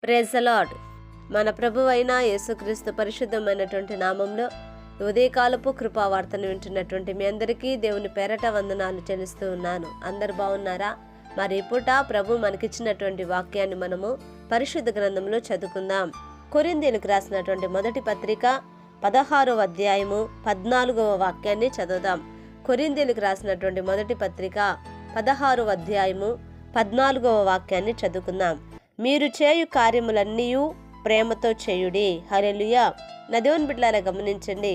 Praise the lord. మన ప్రభువు అయిన యేసుక్రీస్తు పరిశుద్ధమైనటువంటి నామంలో ఉదయకాలపు కృపావార్తను వింటున్నటువంటి మీ అందరికీ దేవుని పేరట వందనాలు చెల్లిస్తూ ఉన్నాను. అందరు బాగున్నారా? మరి పూట ప్రభు మనకిచ్చినటువంటి వాక్యాన్ని మనము పరిశుద్ధ గ్రంథంలో చదువుకుందాం. కొరింథీయులకు రాసినటువంటి మొదటి పత్రిక 16వ అధ్యాయము 14వ వాక్యాన్ని చదువుదాం. కొరింథీయులకు రాసినటువంటి మొదటి పత్రిక 16వ అధ్యాయము 14వ వాక్యాన్ని చదువుకుందాం. మీరు చేయు కార్యములన్నీ ప్రేమతో చేయుడి. హల్లెలూయా. నా దేవుని బిడ్డలారా గమనించండి,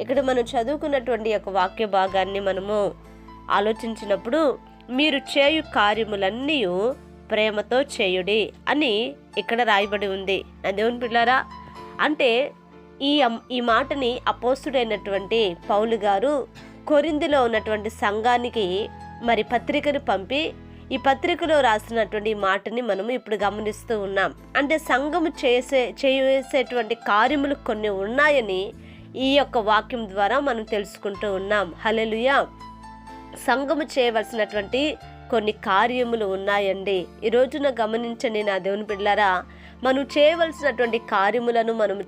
ఇక్కడ మనం చదువుకున్నటువంటి ఒక వాక్య భాగాన్ని మనము ఆలోచించినప్పుడు మీరు చేయు కార్యములన్నీ ప్రేమతో చేయుడి అని ఇక్కడ రాయబడి ఉంది. నా దేవుని బిడ్డలారా, అంటే ఈ మాటని అపోస్తుడైనటువంటి పౌలు గారు కొరింథీలో ఉన్నటువంటి సంఘానికి మరి పత్రికను పంపి ఈ పత్రికలో రాసినటువంటి మాటని మనము ఇప్పుడు గమనిస్తూ ఉన్నాం. అంటే సంఘము చేసేటువంటి కార్యములు కొన్ని ఉన్నాయని ఈ యొక్క వాక్యం ద్వారా మనం తెలుసుకుంటూ ఉన్నాం. హల్లెలూయా. సంఘము చేయవలసినటువంటి కొన్ని కార్యములు ఉన్నాయండి. ఈ రోజున గమనించండి నా దేవుని బిడ్డలారా, మనం చేయవలసినటువంటి కార్యములను మనం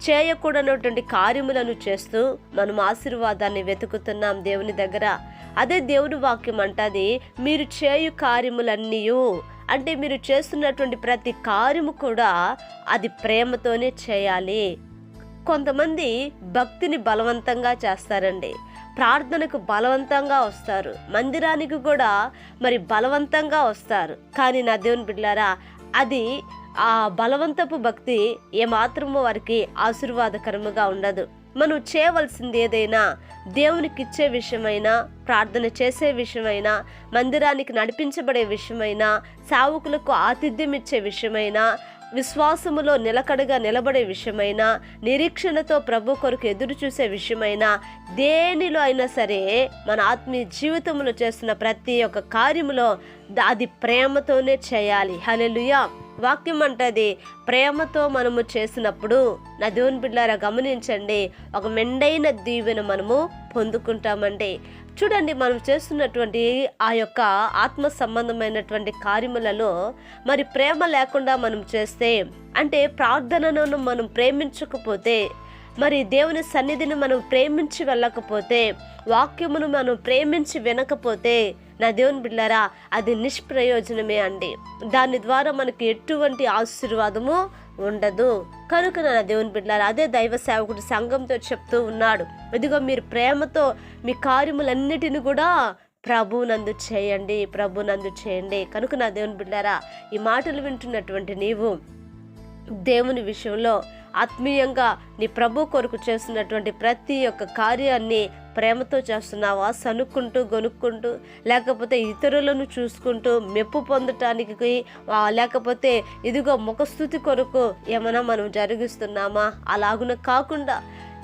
చేయకూడనటువంటి కార్యములను చేస్తూ మనం ఆశీర్వాదాన్ని వెతుకుతున్నాం దేవుని దగ్గర. అదే దేవుని వాక్యం అంటది, మీరు చేయు కార్యములన్నీ అంటే మీరు చేస్తున్నటువంటి ప్రతి కార్యము కూడా అది ప్రేమతోనే చేయాలి. కొంతమంది భక్తిని బలవంతంగా చేస్తారండి, ప్రార్థనకు బలవంతంగా వస్తారు, మందిరానికి కూడా మరి బలవంతంగా వస్తారు. కానీ నా దేవుని బిడ్డలారా, అది ఆ బలవంతపు భక్తి ఏమాత్రము వారికి ఆశీర్వాదకరముగా ఉండదు. మనం చేయవలసింది ఏదైనా దేవునికి ఇచ్చే విషయమైనా, ప్రార్థన చేసే విషయమైనా, మందిరానికి నడిపించబడే విషయమైనా, సేవకులకు ఆతిథ్యం ఇచ్చే విషయమైనా, విశ్వాసములో నిలకడగా నిలబడే విషయమైనా, నిరీక్షణతో ప్రభు కొరకు ఎదురు చూసే విషయమైనా, దేనిలో అయినా సరే మన ఆత్మీయ జీవితంలో చేస్తున్న ప్రతి ఒక్క కార్యములో అది ప్రేమతోనే చేయాలి. హల్లెలూయా. వాక్యం అంటది, ప్రేమతో మనము చేసినప్పుడు నా దేవుని బిడ్డలారా గమనించండి, ఒక మెండైన దీవెన మనము పొందుకుంటామండి. చూడండి, మనం చేస్తున్నటువంటి ఆ యొక్క ఆత్మ సంబంధమైనటువంటి కార్యములలో మరి ప్రేమ లేకుండా మనం చేస్తే, అంటే ప్రార్థనను మనం ప్రేమించకపోతే, మరి దేవుని సన్నిధిని మనం ప్రేమించి వెళ్ళకపోతే, వాక్యమును మనం ప్రేమించి వినకపోతే నా దేవుని బిడ్డలారా అది నిష్ప్రయోజనమే అండి. దాని ద్వారా మనకి ఎటువంటి ఆశీర్వాదము ఉండదు. కనుక నా దేవుని బిడ్డలారా, అదే దైవ సేవకుడు సంఘంతో చెప్తూ ఉన్నాడు, ఇదిగో మీరు ప్రేమతో మీ కార్యములన్నిటిని కూడా ప్రభునందు చేయండి. కనుక నా దేవుని బిడ్డలారా, ఈ మాటలు వింటున్నటువంటి నీవు దేవుని విషయంలో ఆత్మీయంగా నీ ప్రభు కొరకు చేస్తున్నటువంటి ప్రతి ఒక్క కార్యాన్ని ప్రేమతో చేస్తున్నావా? సనుక్కుంటూ గొనుక్కుంటూ, లేకపోతే ఇతరులను చూసుకుంటూ మెప్పు పొందటానికి, లేకపోతే ఇదిగో ముఖస్థుతి కొరకు ఏమైనా మనం జరిగిస్తున్నామా? అలాగున కాకుండా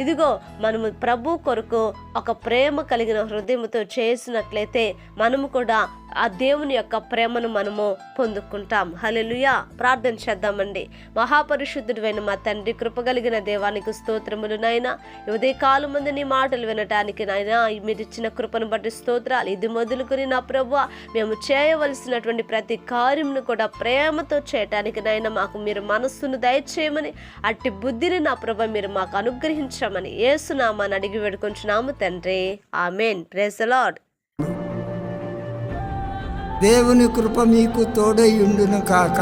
ఇదిగో మనము ప్రభు కొరకు ఒక ప్రేమ కలిగిన హృదయంతో చేసినట్లయితే మనము కూడా ఆ దేవుని యొక్క ప్రేమను మనము పొందుకుంటాం. హల్లెలూయా. ప్రార్థన చేద్దామండి. మహాపరిశుద్ధుడైన మా తండ్రి, కృపగలిగిన దేవానికి స్తోత్రములు నాయనా. ఉదయకాలం ముందు నీ మాటలు వినటానికి నాయనా మీరు ఇచ్చిన కృపను బట్టి స్తోత్రాలు. ఇది మొదలుకొని నా ప్రభువా, మేము చేయవలసినటువంటి ప్రతి కార్యమును కూడా ప్రేమతో చేయటానికి నాయన మాకు మీరు మనస్సును దయచేయమని, అట్టి బుద్ధిని నా ప్రభు మీరు మాకు అనుగ్రహించమని యేసు నామమున అడిగి వేడుకొంచున్నాము తండ్రి. ఆమేన్. Praise the lord. దేవుని కృప మీకు తోడై ఉండును కాక.